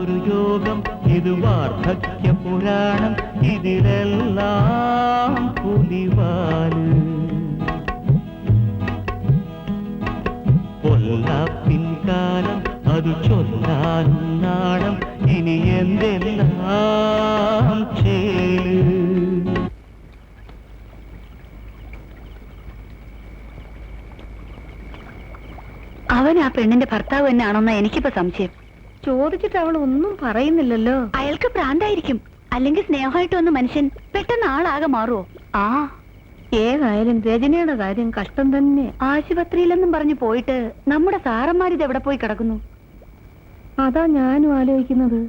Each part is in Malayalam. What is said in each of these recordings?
ഒരു യോഗം, ഇത് വാർദ്ധക്യ പുരാണം, ഇതിലെല്ലാം പുലിവാല്. പിൻകാലം അതു ചൊല്ലാനും നാണം, ഇനി എന്തെല്ലാം ചേല്. അവൻ ആ പെണ്ണിന്റെ ഭർത്താവ് തന്നെയാണോന്നാ എനിക്കിപ്പോ സംശയം. ചോദിച്ചിട്ട് അവൾ ഒന്നും പറയുന്നില്ലല്ലോ. അയാൾക്ക് ഭ്രാന്തായിരിക്കും, അല്ലെങ്കിൽ സ്നേഹമായിട്ട് വന്ന മനുഷ്യൻ പെട്ടെന്ന് ആളാകെ മാറുമോ? ആ, ഏതായാലും രജനിയുടെ കാര്യം കഷ്ടം തന്നെ. ആശുപത്രിയിലെന്നും പറഞ്ഞു പോയിട്ട് നമ്മുടെ സാറന്മാരിത് എവിടെ പോയി കിടക്കുന്നു? അതാ ഞാനും ആലോചിക്കുന്നത്.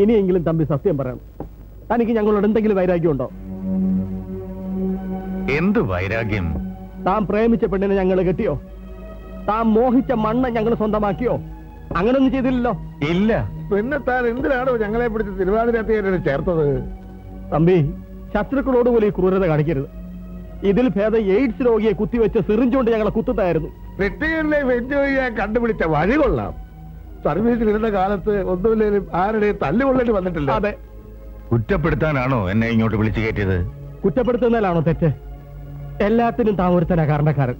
ഇനിയെങ്കിലും തമ്പി സത്യം പറയണം. തനിക്ക് ഞങ്ങളോട് എന്തെങ്കിലും വൈരാഗ്യമുണ്ടോ? എന്ത് വൈരാഗ്യം? താൻ പ്രേമിച്ച പെണ്ണിനെ ഞങ്ങൾ കെട്ടിയോ? താൻ മോഹിച്ച മണ്ണ് ഞങ്ങൾ സ്വന്തമാക്കിയോ? അങ്ങനൊന്നും ചെയ്തില്ലല്ലോ. ഇല്ല. പിന്നെ താൻ എന്തിനാണോ ഞങ്ങളെ പിടിച്ച് തിരുവാതിരത്തേനെ ചേർത്തത്? തമ്പി, ശത്രുക്കളോട് പോലും ഈ ക്രൂരത കാണിക്കരുത്. ഇതിൽ ഭേദം എയ്ഡ്സ് രോഗിയെ കുത്തിവെച്ച് സിറിഞ്ചുകൊണ്ട് ഞങ്ങളെ കുത്തുത്തായിരുന്നു. റിട്ടയറിലെ എൻജോയ് ചെയ്യാൻ കണ്ടുപിടിച്ച വഴി കൊള്ളാം. സർവീസിലിരുന്ന കാലത്ത് ഒന്നുമില്ലേലും ആരുടെയും തല്ലുകൊള്ളേണ്ടി വന്നിട്ടില്ല. അതെ. കുറ്റപ്പെടുത്താനാണോ എന്നെ ഇങ്ങോട്ട് വിളിച്ചു കയറ്റിയത്? കുറ്റപ്പെടുത്തുന്നതിലാണോ തെറ്റ്? എല്ലാത്തിനും താൻ ഒരുത്തനാ കാരണക്കാരൻ.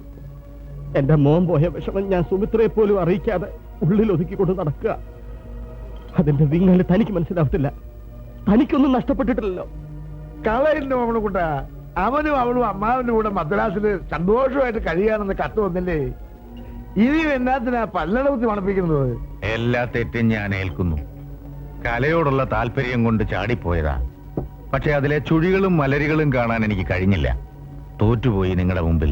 എന്റെ മോൻ പോയ വിഷമം ഞാൻ സുമിത്രയെ പോലും അറിയിക്കാതെ ഉള്ളിൽ ഒതുക്കിക്കൊണ്ട് നടക്കുക. അതിന്റെ വിങ്ങല് തനിക്ക് മനസ്സിലാവത്തില്ല. തനിക്കൊന്നും നഷ്ടപ്പെട്ടിട്ടില്ലല്ലോ. കളയുന്നു അവളെ കൂട്ട. അവനും അവളും അമ്മാവന്റെ കൂടെ മദ്രാസിൽ സന്തോഷമായിട്ട് കഴിയാണെന്ന് കത്ത് വന്നില്ലേ? ഇനിയും എന്നാത്തിനാ പല്ലടവത്തി മണപ്പിക്കുന്നത്? എല്ലാ തെറ്റും ഞാൻ ഏൽക്കുന്നു. കലയോടുള്ള താല്പര്യം കൊണ്ട് ചാടിപ്പോയതാ. പക്ഷെ അതിലെ ചുഴികളും മലരികളും കാണാൻ എനിക്ക് കഴിഞ്ഞില്ല. തോറ്റുപോയി നിങ്ങളുടെ മുമ്പിൽ.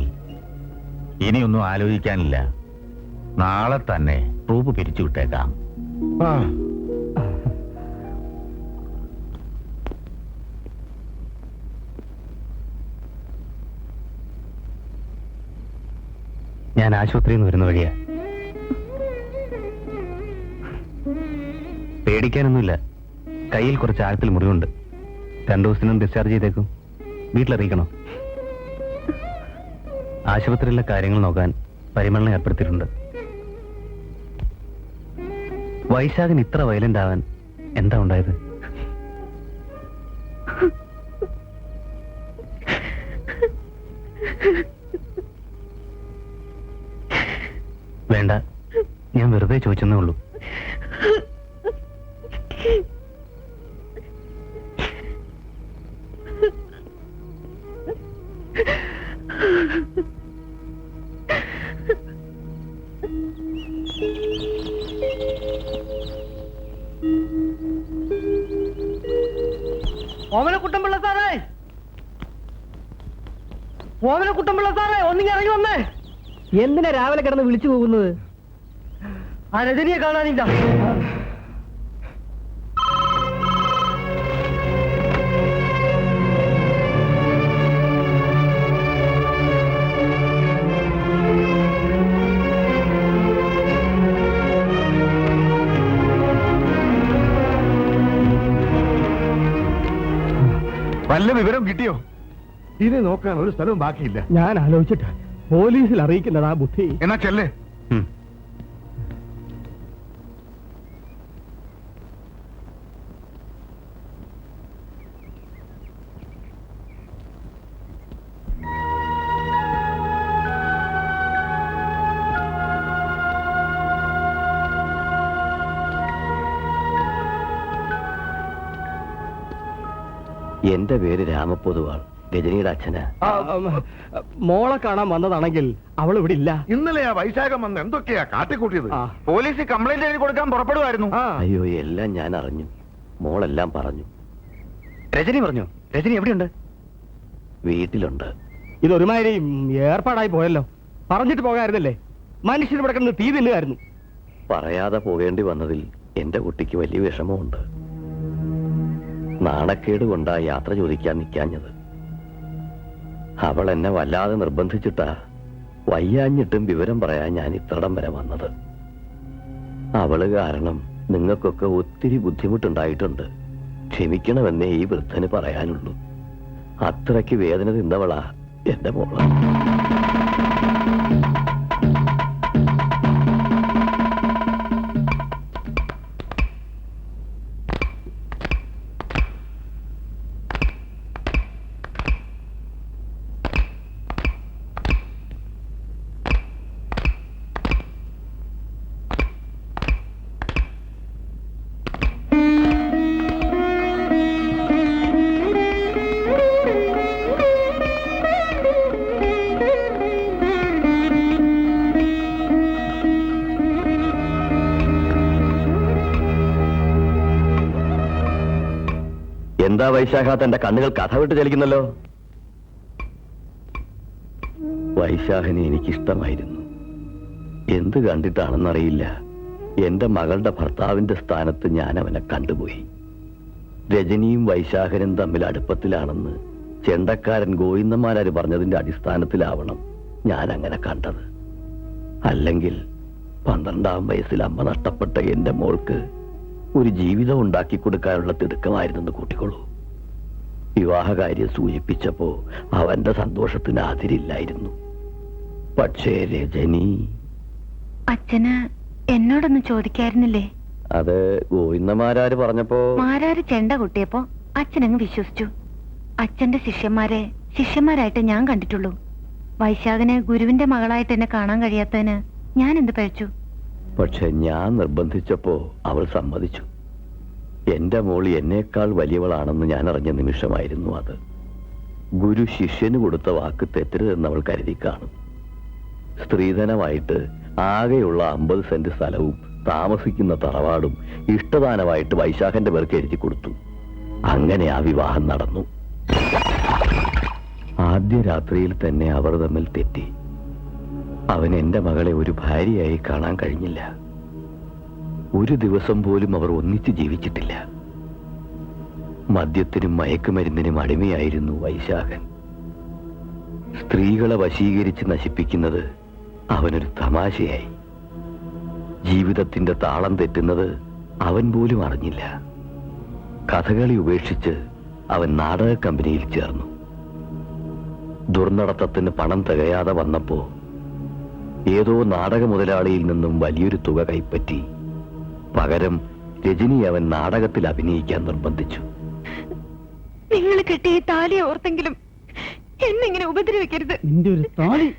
ഇനിയൊന്നും ആലോചിക്കാനില്ല. നാളെ തന്നെ ട്രൂപ്പ് പിരിച്ചുവിട്ടേക്കാം. ഞാൻ ആശുപത്രിയിൽ നിന്ന് വരുന്ന വഴിയാ. പേടിക്കാനൊന്നുമില്ല. കയ്യിൽ കുറച്ച് ആഴത്തിൽ മുറിവുണ്ട്. 2 ദിവസത്തിനും ഡിസ്ചാർജ് ചെയ്തേക്കും. വീട്ടിലറിയിക്കണോ? ആശുപത്രിയിലെ കാര്യങ്ങൾ നോക്കാൻ പരിമളനെ ഏർപ്പെടുത്തിയിട്ടുണ്ട്. വൈശാഖൻ ഇത്ര വയലന്റ് ആവാൻ എന്താ ഉണ്ടായത്? വേണ്ട, ഞാൻ വെറുതെ ചോദിച്ചെന്നേ ഉള്ളൂ. ഓമനക്കുട്ടമ്പിള്ള സാറേ, ഓമനക്കുട്ടമ്പിള്ള സാറേ, ഒന്നിങ്ങി ഇറങ്ങി വന്നേ. എന്തിനാ രാവിലെ കിടന്ന് വിളിച്ചു പോകുന്നത്? ആ രജനിയെ കാണാനില്ല. വല്ല വിവരം കിട്ടിയോ? ഇനി നോക്കാൻ ഒരു സ്ഥലവും ബാക്കിയില്ല. ഞാൻ ആലോചിച്ചിട്ട് പോലീസിൽ അറിയിക്കുന്നതാ ബുദ്ധി. എന്നാ ചെല്ലേ. എന്റെ പേര് രാമപ്പൊതുവാൾ, രജനിയുടെ അച്ഛനാ. മോളെ കാണാൻ വന്നതാണെങ്കിൽ അവൾ ഇവിടെ ഇല്ല. ഇന്നലെ ആ വൈശാഖം വന്ന് എന്തൊക്കെയാ കാട്ടിക്കൂട്ടിയത്? പോലീസ് കംപ്ലൈന്റ് എഴുതി കൊടുക്കാൻ പുറപ്പെടുമായിരുന്നു. അയ്യോ, എല്ലാം ഞാൻ അറിഞ്ഞു. മോളെല്ലാം പറഞ്ഞു. രജനി പറഞ്ഞു. രജനി എവിടെയുണ്ട്? വീട്ടിലുണ്ട്. ഇതൊരുമാതിരി ഏർപ്പാടായി പോയല്ലോ. പറഞ്ഞിട്ട് പോകായിരുന്നല്ലേ? മനുഷ്യൻ ഇവിടെ കിടന്ന് തീ തിന്നുകായിരുന്നു. പറയാതെ പോകേണ്ടി വന്നതിൽ എന്റെ കുട്ടിക്ക് വലിയ വിഷമമുണ്ട്. നാണക്കേട് കൊണ്ടാ യാത്ര ചോദിക്കാൻ നിൽക്കാഞ്ഞത്. അവൾ എന്നെ വല്ലാതെ നിർബന്ധിച്ചിട്ടാ വയ്യാഞ്ഞിട്ടും വിവരം പറയാൻ ഞാൻ ഇത്രടം വരെ വന്നത്. അവള് കാരണം നിങ്ങൾക്കൊക്കെ ഒത്തിരി ബുദ്ധിമുട്ടുണ്ടായിട്ടുണ്ട്. ക്ഷമിക്കണമെന്നേ ഈ വൃദ്ധന് പറയാനുള്ളൂ. അത്രയ്ക്ക് വേദന തിന്നവളാ എന്റെ മോള്. വൈശാഖ തന്റെ കണ്ണുകൾ കഥ വിട്ട് ചലിക്കുന്നല്ലോ. വൈശാഖനെ എനിക്കിഷ്ടമായിരുന്നു. എന്ത് കണ്ടിട്ടാണെന്നറിയില്ല, എന്റെ മകളുടെ ഭർത്താവിന്റെ സ്ഥാനത്ത് ഞാൻ അവനെ കണ്ടുപോയി. രജനിയും വൈശാഖനും തമ്മിൽ അടുപ്പത്തിലാണെന്ന് ചെണ്ടക്കാരൻ ഗോവിന്ദന്മാരാര് പറഞ്ഞതിന്റെ അടിസ്ഥാനത്തിലാവണം ഞാൻ അങ്ങനെ കണ്ടത്. അല്ലെങ്കിൽ 12-ാം വയസ്സിൽ അമ്മ നഷ്ടപ്പെട്ട എന്റെ മോൾക്ക് ഒരു ജീവിതം ഉണ്ടാക്കി കൊടുക്കാനുള്ള തിടുക്കമായിരുന്നെന്ന് കൂട്ടിക്കൊള്ളൂ. വിവാഹകാര്യം സൂചിപ്പിച്ചപ്പോ അവന്റെ സന്തോഷത്തിന് അതിരില്ലായിരുന്നു. പക്ഷേ രജനി... അച്ഛന് എന്നോടൊന്ന് ചോദിക്കായിരുന്നില്ലേ? അത് ഗോവിന്ദമാരാര് പറഞ്ഞപ്പോ... മാരാര് ചെണ്ട കൊട്ടിയപ്പോ അച്ഛനങ്ങ് വിശ്വസിച്ചു. അച്ഛന്റെ ശിഷ്യന്മാരായിട്ട് ഞാൻ കണ്ടിട്ടുള്ളൂ. വൈശാഖന് ഗുരുവിന്റെ മകളായിട്ട് എന്നെ കാണാൻ കഴിയാത്തതിന് ഞാൻ എന്ത് പഴിച്ചു? പക്ഷെ ഞാൻ നിർബന്ധിച്ചപ്പോ അവൾ സമ്മതിച്ചു. എന്റെ മോൾ എന്നേക്കാൾ വലിയവളാണെന്ന് ഞാൻ അറിഞ്ഞ നിമിഷമായിരുന്നു അത്. ഗുരു ശിഷ്യന് കൊടുത്ത വാക്ക് തെറ്റരുതെന്ന് അവൾ കരുതി കാണും. സ്ത്രീധനമായിട്ട് ആകെയുള്ള 50 സെന്റ് സ്ഥലവും താമസിക്കുന്ന തറവാടും ഇഷ്ടദാനമായിട്ട് വൈശാഖന്റെ പേർക്ക് എഴുതി കൊടുത്തു. അങ്ങനെ ആ വിവാഹം നടന്നു. ആദ്യ രാത്രിയിൽ തന്നെ അവർ തമ്മിൽ തെറ്റി. അവൻ എന്റെ മകളെ ഒരു ഭാര്യയായി കാണാൻ കഴിഞ്ഞില്ല. ഒരു ദിവസം പോലും അവർ ഒന്നിച്ച് ജീവിച്ചിട്ടില്ല. മദ്യത്തിനും മയക്കുമരുന്നിനും അടിമയായിരുന്നു വൈശാഖൻ. സ്ത്രീകളെ വശീകരിച്ച് നശിപ്പിക്കുന്നത് അവനൊരു തമാശയായി. ജീവിതത്തിന്റെ താളം തെറ്റുന്നത് അവൻ പോലും അറിഞ്ഞില്ല. കഥകളി ഉപേക്ഷിച്ച് അവൻ നാടക കമ്പനിയിൽ ചേർന്നു. ദുർനടത്തത്തിന് പണം തികയാതെ വന്നപ്പോ ഏതോ നാടക മുതലാളിയിൽ നിന്നും വലിയൊരു തുക കൈപ്പറ്റി പകരം രജനി അവൻ നാടകത്തിൽ അഭിനയിക്കാൻ നിർബന്ധിച്ചു. നിങ്ങൾ കെട്ടിയ താലി ഓർത്തെങ്കിലും എന്നിങ്ങനെ ഉപദ്രവിക്കരുത്. നിന്റെ ഒരു താലി...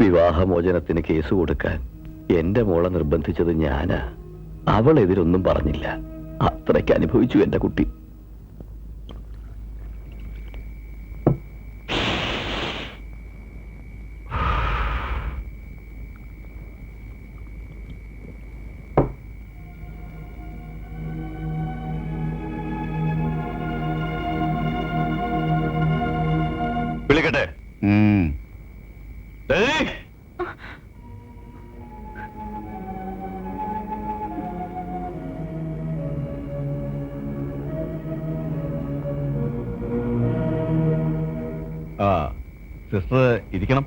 വിവാഹമോചനത്തിന് കേസ് കൊടുക്കാൻ എന്റെ മോളെ നിർബന്ധിച്ചത് ഞാനാ. അവൾ എതിരൊന്നും പറഞ്ഞില്ല. അത്രയ്ക്ക് അനുഭവിച്ചു എന്റെ കുട്ടി. വിളിക്കട്ടെ? സിസ്റ്റർ ഇരിക്കണം.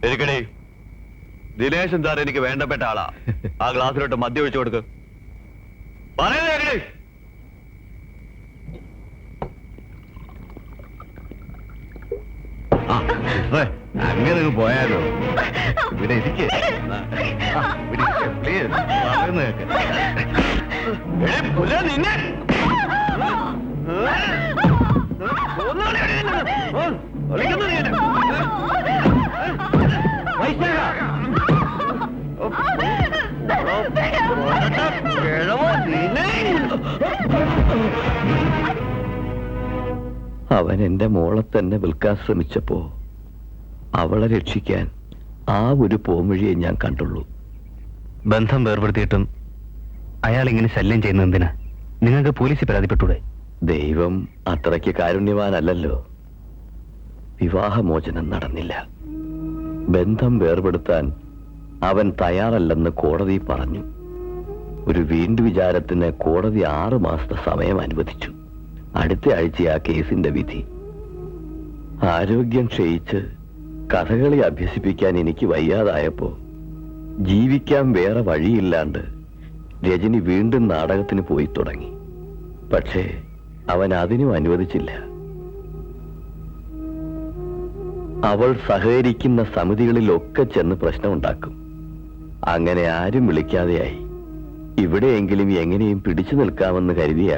ഇരിക്കണേ. ദിനേശൻ സാർ എനിക്ക് വേണ്ടപ്പെട്ട ആളാ. ആ ഗ്ലാസ്സിലോട്ട് മദ്യം ഒഴിച്ചു കൊടുക്ക്. പറയുന്നേ. അങ്ങനെ പോയാലോ? ഇവിടെ ഇരിക്കേ, പ്ലീസ്. പറയുന്ന നിന്നെ അവൻ എന്റെ മോളെ തന്നെ വിൽക്കാൻ ശ്രമിച്ചപ്പോ അവളെ രക്ഷിക്കാൻ ആ ഒരു പോംവഴിയെ ഞാൻ കണ്ടുള്ളൂ. ബന്ധം വേർപെടുത്തിയിട്ടും അയാൾ ഇങ്ങനെ ശല്യം ചെയ്യുന്നത് എന്തിനാ? നിങ്ങൾക്ക് പോലീസിൽ പരാതിപ്പെട്ടൂടെ? ദൈവം അത്രയ്ക്ക് കാരുണ്യവാനല്ലല്ലോ. വിവാഹമോചനം നടന്നില്ല. ബന്ധം വേർപെടുത്താൻ അവൻ തയ്യാറല്ലെന്ന് കോടതി പറഞ്ഞു. ഒരു വീണ്ടു വിചാരത്തിന് കോടതി 6 മാസത്തെ സമയം അനുവദിച്ചു. അടുത്ത ആഴ്ച ആ കേസിന്റെ വിധി. ആരോഗ്യം ക്ഷയിച്ച് കഥകളി അഭ്യസിപ്പിക്കാൻ എനിക്ക് വയ്യാതായപ്പോ ജീവിക്കാൻ വേറെ വഴിയില്ലാണ്ട് രജനി വീണ്ടും നാടകത്തിന് പോയി തുടങ്ങി. പക്ഷേ അവൻ അതിനും അനുവദിച്ചില്ല. അവൾ സഹകരിക്കുന്ന സമിതികളിലൊക്കെ ചെന്ന് പ്രശ്നമുണ്ടാക്കും. അങ്ങനെ ആരും വിളിക്കാതെയായി. ഇവിടെയെങ്കിലും എങ്ങനെയും പിടിച്ചു നിൽക്കാമെന്ന് കരുതിയ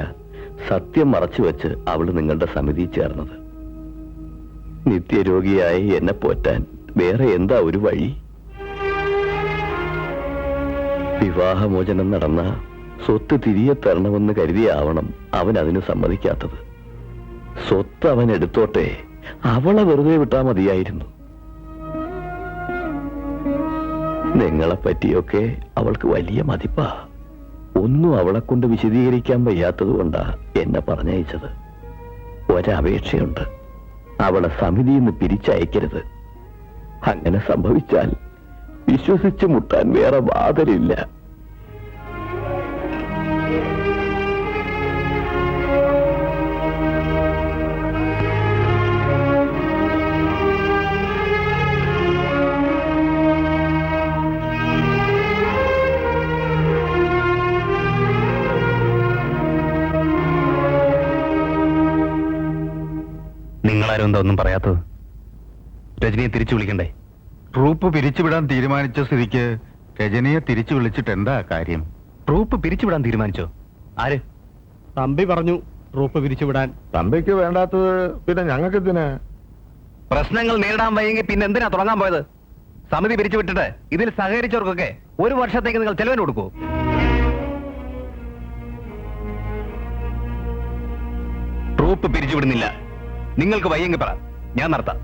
സത്യം മറച്ചുവെച്ച് അവൾ നിങ്ങളുടെ സമിതി ചേർന്നത്. നിത്യരോഗിയായി എന്നെ പോറ്റാൻ വേറെ എന്താ ഒരു വഴി? വിവാഹമോചനം നടന്ന സ്വത്ത് തിരികെ തരണമെന്ന് കരുതിയാവണം അവൻ അതിന് സമ്മതിക്കാത്തത്. സ്വത്ത് അവൻ എടുത്തോട്ടെ, അവളെ വെറുതെ വിട്ടാ മതിയായിരുന്നു. നിങ്ങളെ പറ്റിയൊക്കെ അവൾക്ക് വലിയ മതിപ്പാ. ഒന്നും അവളെ കൊണ്ട് വിശദീകരിക്കാൻ വയ്യാത്തത് കൊണ്ടാ എന്നെ പറഞ്ഞയച്ചത്. ഒരപേക്ഷയുണ്ട്, അവളെ സമിതിയിൽ നിന്ന് പിരിച്ചയക്കരുത്. അങ്ങനെ സംഭവിച്ചാൽ വിശ്വസിച്ച് മുട്ടാൻ വേറെ വാതിലില്ല. നിങ്ങളാരും എന്താ ഒന്നും പറയാത്തത്? രജനിയെ തിരിച്ചു വിളിക്കണ്ടേ? ട്രൂപ്പ് പിരിച്ചുവിടാൻ തീരുമാനിച്ച സ്ഥിതിക്ക് രജനിയെ തിരിച്ചു വിളിച്ചിട്ട് എന്താ കാര്യം? ട്രൂപ്പ് പിരിച്ചുവിടാൻ തീരുമാനിച്ചോ? ആര്? തമ്പി പറഞ്ഞു ട്രൂപ്പ് പിരിച്ചുവിടാൻ. തമ്പിക്ക് വേണ്ടാത്തത് പിന്നെ ഞങ്ങൾക്ക് ഇതിന്. പ്രശ്നങ്ങൾ നേരിടാൻ വയ്യെങ്കിൽ പിന്നെ എന്തിനാ തുടങ്ങാൻ പോയത്? സമിതി പിരിച്ചുവിട്ടിട്ട് ഇതിൽ സഹകരിച്ചവർക്കൊക്കെ 1 വർഷത്തേക്ക് നിങ്ങൾ ചെലവിന് കൊടുക്കൂ. ട്രൂപ്പ് പിരിച്ചുവിടുന്നില്ല. നിങ്ങൾക്ക് വയ്യെങ്കിൽ പറ, ഞാൻ നടത്താം.